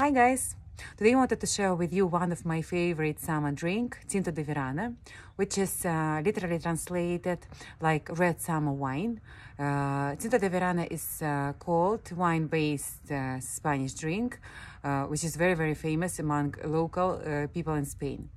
Hi guys! Today I wanted to share with you one of my favorite summer drink, Tinto de Verano, which is literally translated like red summer wine. Tinto de Verano is cold wine-based Spanish drink, which is very famous among local people in Spain.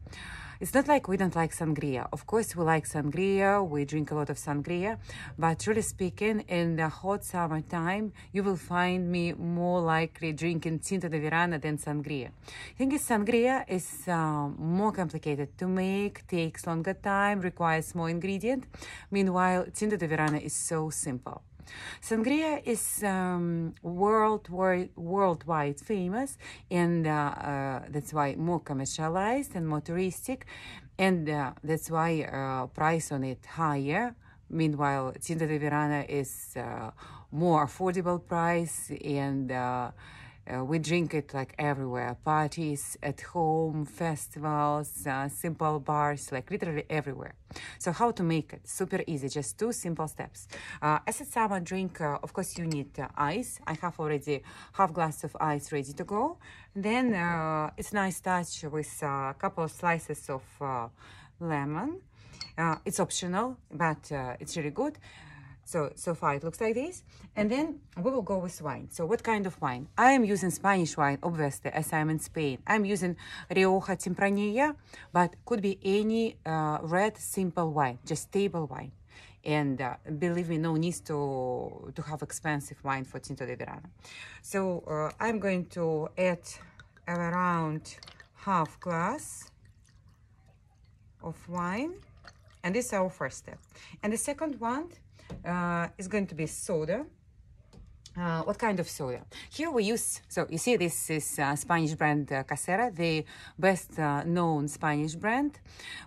It's not like we don't like sangria. Of course, we like sangria, we drink a lot of sangria, but really speaking, in the hot summer time, you will find me more likely drinking Tinto de Verano than sangria. I think sangria is more complicated to make, takes longer time, requires more ingredient. Meanwhile, Tinto de Verano is so simple. Sangria is worldwide famous, and that's why more commercialized and more touristic, and that's why price on it higher. Meanwhile, Tinto de Verano is more affordable price, and we drink it like everywhere, parties, at home, festivals, simple bars, like literally everywhere. So how to make it? Super easy, just two simple steps. As a summer drink, of course, you need ice. I have already half glass of ice ready to go. Then it's nice touch with a couple of slices of lemon. It's optional, but it's really good. So far it looks like this, and then we will go with wine. So what kind of wine? I am using Spanish wine, obviously, as I'm in Spain. I'm using Rioja Tempranilla, but could be any red simple wine, just table wine. And believe me, no need to have expensive wine for Tinto de Verano. So I'm going to add around half glass of wine, and this is our first step. And the second one is going to be soda. What kind of soda? Here we use, so you see this is Spanish brand Casera, the best known Spanish brand,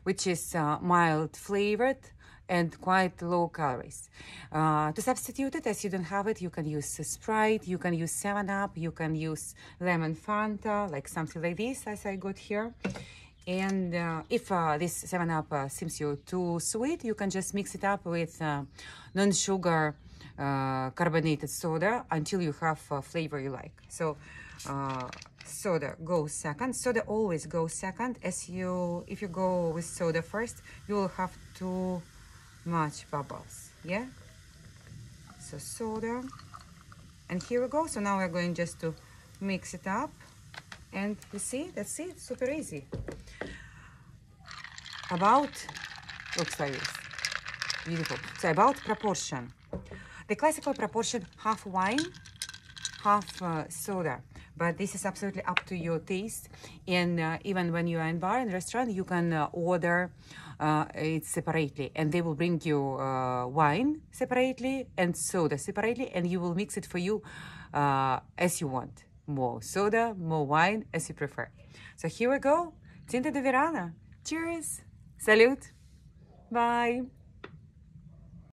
which is mild flavored and quite low calories. To substitute it, as you don't have it, you can use Sprite, you can use 7-Up, you can use lemon Fanta, like something like this as I got here. And if this 7-Up seems you too sweet, you can just mix it up with non-sugar carbonated soda until you have a flavor you like. So soda goes second. Soda always goes second. If you go with soda first, you will have too much bubbles. Yeah. So soda, and here we go. So now we're going just to mix it up, and you see, that's it. Super easy. About, looks like this, beautiful. So about proportion, the classical proportion, half wine, half soda, but this is absolutely up to your taste. And even when you are in bar and restaurant, you can order it separately, and they will bring you wine separately and soda separately, and you will mix it for you as you want. More soda, more wine, as you prefer. So here we go, Tinto de Verano. Cheers! Salute! Bye!